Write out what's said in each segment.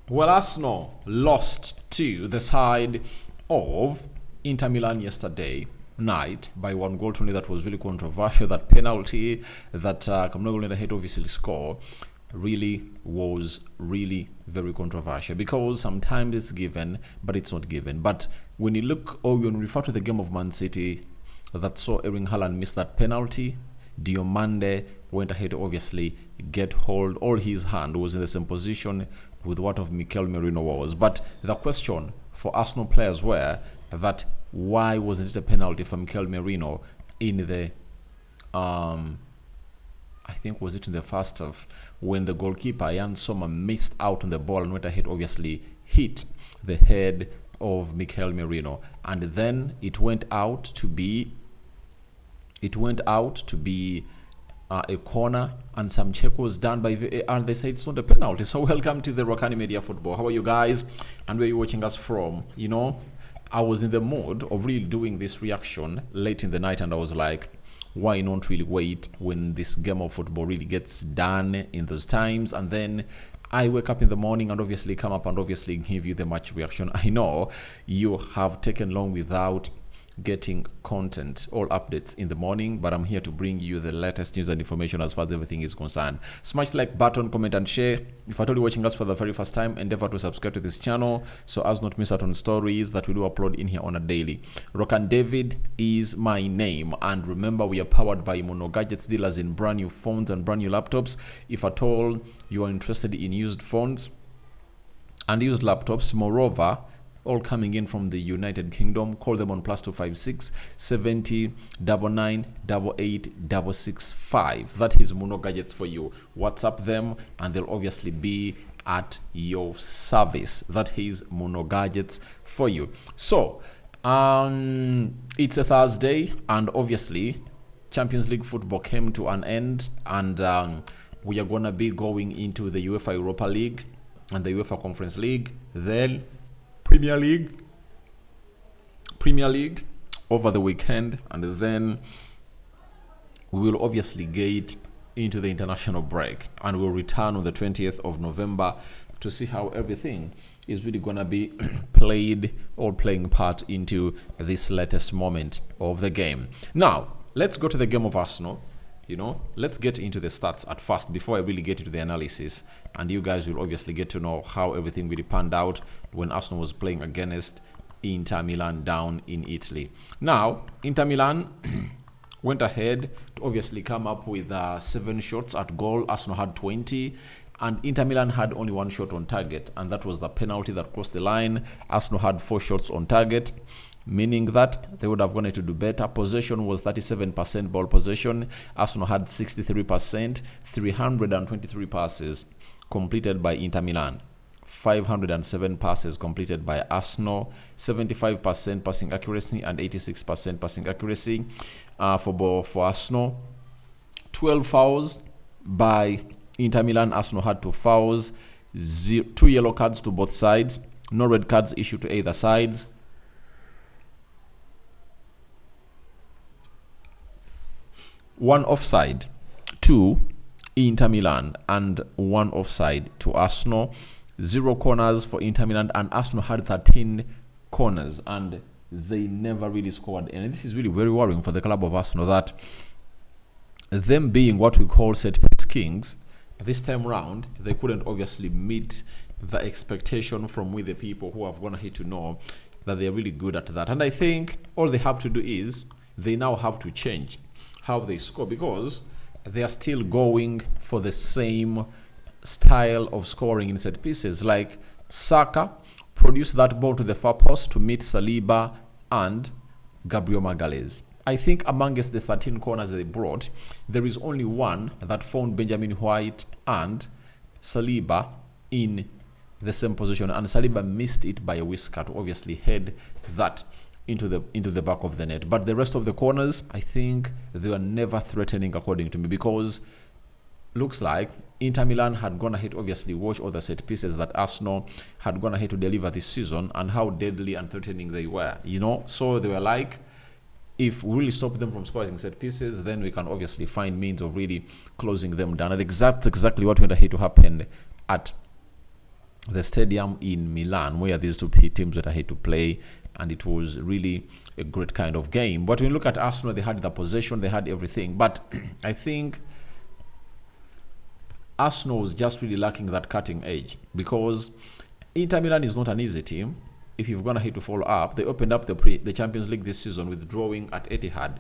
Well, Arsenal lost to the side of Inter Milan yesterday night by 1 goal to nil. That was really controversial. That penalty that Kamnogol had obviously score really was really very controversial because sometimes it's given, but it's not given. But when you look or when you refer to the game of Man City that saw Erling Haaland miss that penalty, Diomande went ahead to obviously get hold. All his hand was in the same position with what of Mikel Merino was. But the question for Arsenal players were that why wasn't it a penalty for Mikel Merino in the I think was it in the first half when the goalkeeper Jan Sommer missed out on the ball and went ahead obviously hit the head of Mikel Merino, and then it went out to be a corner, and some check was done by VAR. They said it's not a penalty. So welcome to the Rokani Media Football. How are you guys? And where are you watching us from? You know, I was in the mood of really doing this reaction late in the night, and I was like, why not really wait when this game of football really gets done in those times? And then I wake up in the morning and obviously come up and obviously give you the match reaction. I know you have taken long without getting content or updates in the morning, but I'm here to bring you the latest news and information as far as everything is concerned. Smash the like button, comment and share. If you're watching us for the very first time, endeavor to subscribe to this channel so as not miss out on stories that we do upload in here on a daily. Rokani David is my name, and remember we are powered by Mono Gadgets, dealers in brand new phones and brand new laptops. If at all you are interested in used phones and used laptops, moreover all coming in from the United Kingdom, call them on +256 70 99 88 665. That is Mono Gadgets for you. WhatsApp them and they'll obviously be at your service. That is Mono Gadgets for you. So it's a Thursday, and obviously Champions League football came to an end, and we are gonna be going into the UEFA Europa League and the UEFA Conference League, then Premier League over the weekend, and then we will obviously get into the international break, and we'll return on the 20th of November to see how everything is really going to be played or playing part into this latest moment of the game. Now, let's go to the game of Arsenal. Let's get into the stats at first before I really get into the analysis, and you guys will obviously get to know how everything really panned out when Arsenal was playing against Inter Milan down in Italy. Now, Inter Milan went ahead to obviously come up with 7 shots at goal. Arsenal had 20, and Inter Milan had only 1 shot on target, and that was the penalty that crossed the line. Arsenal had 4 shots on target, meaning that they would have wanted to do better. Possession was 37% ball possession. Arsenal had 63%, 323 passes completed by Inter Milan, 507 passes completed by Arsenal, 75% passing accuracy and 86% passing accuracy for Arsenal. 12 fouls by Inter Milan. Arsenal had 2 fouls, 2 yellow cards to both sides, no red cards issued to either sides. 1 offside to Inter Milan and 1 offside to Arsenal. 0 corners for Inter Milan, and Arsenal had 13 corners, and they never really scored. And this is really very worrying for the club of Arsenal, that them being what we call set piece kings, this time round they couldn't obviously meet the expectation from with the people who have gone ahead to know that they are really good at that. And I think all they have to do is they now have to change how they score, because they are still going for the same style of scoring in set pieces. Like Saka produced that ball to the far post to meet Saliba and Gabriel Magalhaes. I think amongst the 13 corners they brought, there is only 1 that found Benjamin White and Saliba in the same position, and Saliba missed it by a whisker to obviously head that into the back of the net. But the rest of the corners, I think they were never threatening, according to me, because looks like Inter Milan had gone ahead obviously watch all the set pieces that Arsenal had gone ahead to deliver this season and how deadly and threatening they were, so they were like, if we really stop them from scoring set pieces, then we can obviously find means of really closing them down. And exactly what went ahead to happen at the stadium in Milan, where these two teams that I had to play, and it was really a great kind of game. But when you look at Arsenal, they had the possession, they had everything. But I think Arsenal was just really lacking that cutting edge, because Inter Milan is not an easy team. If you're gonna hit to follow up, they opened up the Champions League this season with drawing at Etihad.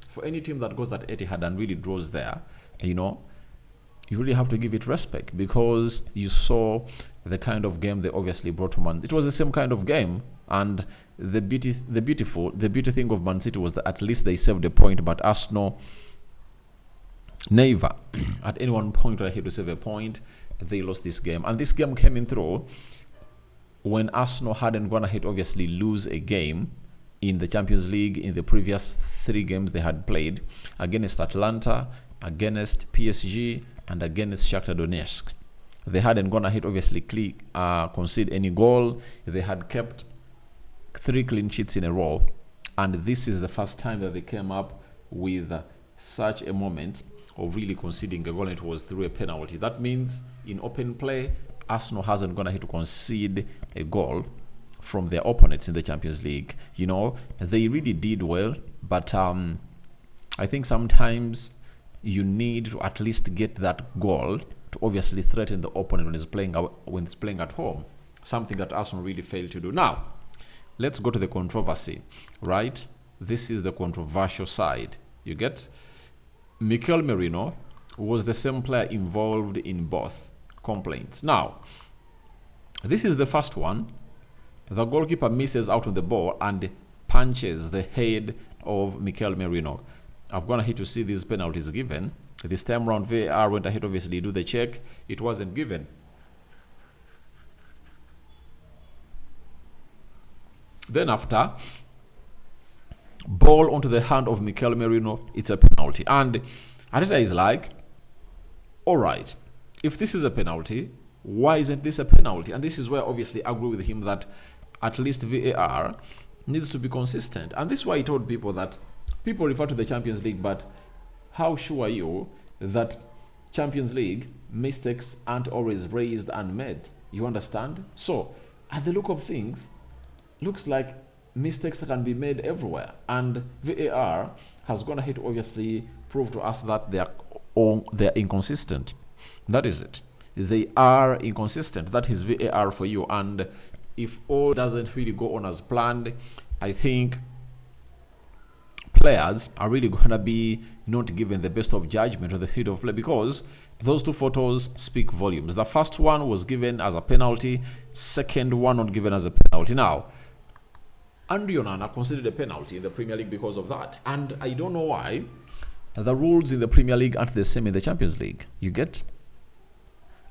For any team that goes at Etihad and really draws there, you really have to give it respect, because you saw the kind of game they obviously brought to Man. It was the same kind of game, and the beauty thing of Man City was that at least they saved a point, but Arsenal never at any one point where I had to save a point. They lost this game, and this game came in through when Arsenal hadn't gone ahead obviously lose a game in the Champions League in the previous 3 games they had played, against Atlanta, against PSG, and against Shakhtar Donetsk. They hadn't gone ahead obviously concede any goal. They had kept 3 clean sheets in a row, and this is the first time that they came up with such a moment of really conceding a goal, and it was through a penalty. That means in open play, Arsenal hasn't gone ahead to concede a goal from their opponents in the Champions League. They really did well, but I think sometimes you need to at least get that goal to obviously threaten the opponent when it's playing at home, something that Arsenal really failed to do. Now, let's go to the controversy, right? This is the controversial side. You get? Mikel Merino was the same player involved in both complaints. Now, this is the first one. The goalkeeper misses out on the ball and punches the head of Mikel Merino. I've gone ahead to see these penalties given. This time round, VAR went ahead obviously do the check. It wasn't given. Then after, ball onto the hand of Mikel Merino, it's a penalty. And Arteta is like, all right, if this is a penalty, why isn't this a penalty? And this is where obviously I agree with him that at least VAR needs to be consistent. And this is why he told people that people refer to the Champions League, but how sure are you that Champions League mistakes aren't always raised and made? You understand? So, at the look of things, looks like mistakes can be made everywhere, and VAR has gone ahead to obviously prove to us that they're inconsistent. That is it. They are inconsistent. That is VAR for you. And if all doesn't really go on as planned, I think players are really going to be not given the best of judgment on the field of play, because those 2 photos speak volumes. The first one was given as a penalty, second one not given as a penalty. Now, Andrew Onana considered a penalty in the Premier League because of that, and I don't know why the rules in the Premier League aren't the same in the Champions League. You get?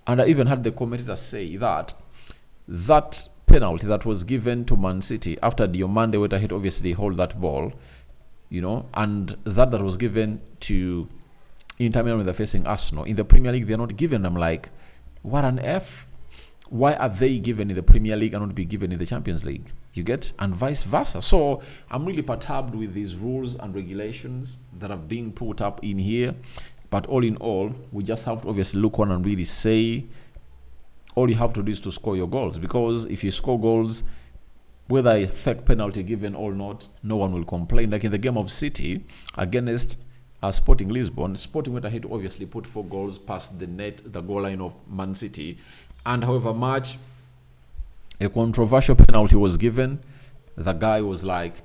And I even had the commentator say that penalty that was given to Man City after Diomande went ahead obviously hold that ball, and that was given to Inter Milan when they're facing Arsenal. In the Premier League, they're not given. I'm like, what on F? Why are they given in the Premier League and not be given in the Champions League? You get? And vice versa. So I'm really perturbed with these rules and regulations that are being put up in here. But all in all, we just have to obviously look on and really say all you have to do is to score your goals. Because if you score goals, whether a fake penalty given or not, no one will complain. Like in the game of City against Sporting Lisbon, Sporting went ahead to obviously put 4 goals past the net, the goal line of Man City. And however much a controversial penalty was given, the guy was like,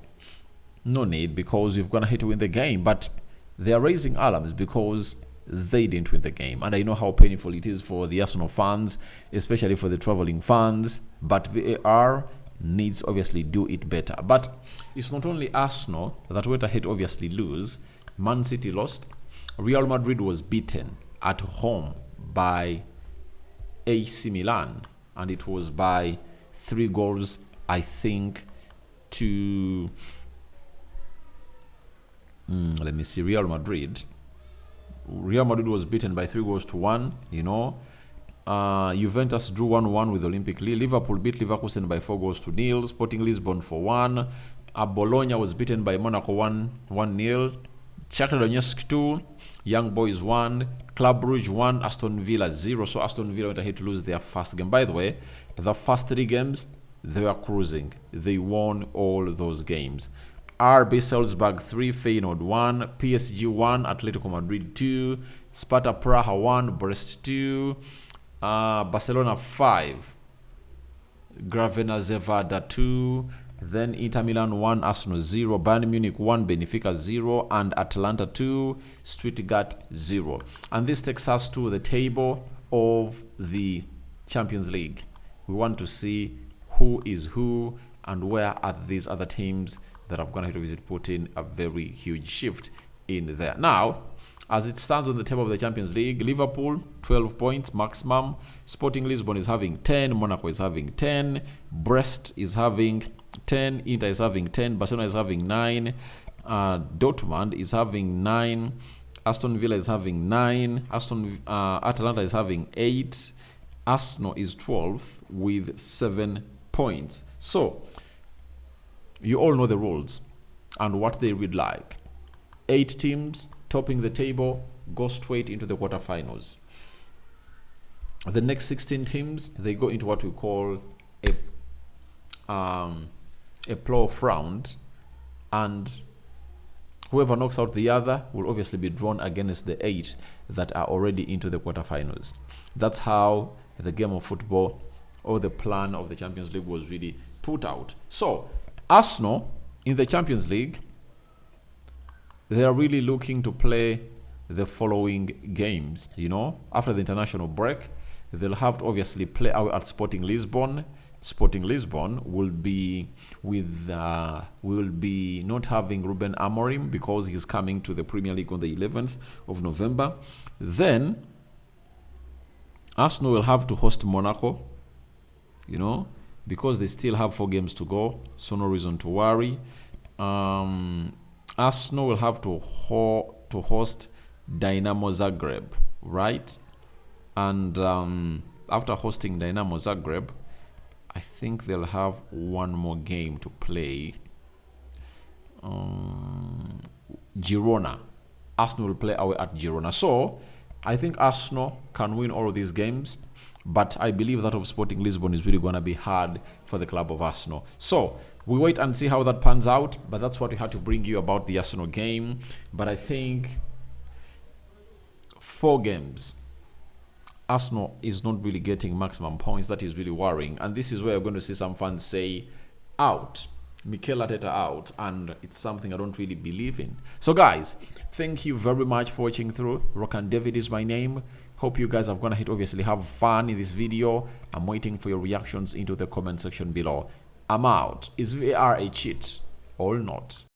no need, because we've gone ahead to win the game. But they are raising alarms because they didn't win the game. And I know how painful it is for the Arsenal fans, especially for the traveling fans. But VAR needs obviously do it better. But it's not only Arsenal that went ahead to obviously lose. Man City lost. Real Madrid was beaten at home by AC Milan, and it was by 3 goals, I think, to let me see. Real Madrid was beaten by 3 goals to 1. Juventus drew 1-1 with Olympic Lille. Liverpool beat Leverkusen by 4 goals to 0. Sporting Lisbon 4-1. Bologna was beaten by Monaco 1-0. Shakhtar Donetsk 2. Young Boys 1, Club Brugge 1, Aston Villa 0. So Aston Villa went ahead to lose their first game. By the way, the first 3 games, they were cruising. They won all those games. RB Salzburg 3, Feyenoord 1, PSG 1, Atletico Madrid 2, Sparta Praha 1, Brest 2, Barcelona 5, Gravena Zevada 2, then Inter Milan 1, Arsenal 0, Bayern Munich 1, Benfica 0, and Atalanta 2, Stuttgart 0. And this takes us to the table of the Champions League. We want to see who is who and where are these other teams that have gone ahead to visit, put in a very huge shift in there. Now, as it stands on the table of the Champions League, Liverpool, 12 points maximum. Sporting Lisbon is having 10. Monaco is having 10. Brest is having 10. Inter is having 10. Barcelona is having 9. Dortmund is having 9. Aston Villa is having 9. Atalanta is having 8. Arsenal is 12th with 7 points. So, you all know the rules and what they read like. 8 teams topping the table go straight into the quarterfinals. The next 16 teams, they go into what we call a playoff round, and whoever knocks out the other will obviously be drawn against the 8 that are already into the quarterfinals. That's how the game of football or the plan of the Champions League was really put out. So Arsenal in the Champions League, they are really looking to play the following games. You know, after the international break, they'll have to obviously play out at Sporting Lisbon. Sporting Lisbon will be with will be not having Ruben Amorim because he's coming to the Premier League on the 11th of November. Then Arsenal will have to host Monaco, you know, because they still have 4 games to go, so no reason to worry. Arsenal will have to host Dynamo Zagreb, right? And after hosting Dynamo Zagreb, I think they'll have one more game to play. Girona. Arsenal will play away at Girona. So I think Arsenal can win all of these games, but I believe that of Sporting Lisbon is really going to be hard for the club of Arsenal. So we wait and see how that pans out, but that's what we had to bring you about the Arsenal game. But I think 4 games, Arsenal is not really getting maximum points. That is really worrying. And this is where you're going to see some fans say, out. Mikel Arteta out. And it's something I don't really believe in. So guys, thank you very much for watching through. Rokani David is my name. Hope you guys are going to obviously have fun in this video. I'm waiting for your reactions into the comment section below. I'm out. Is VAR a cheat or not?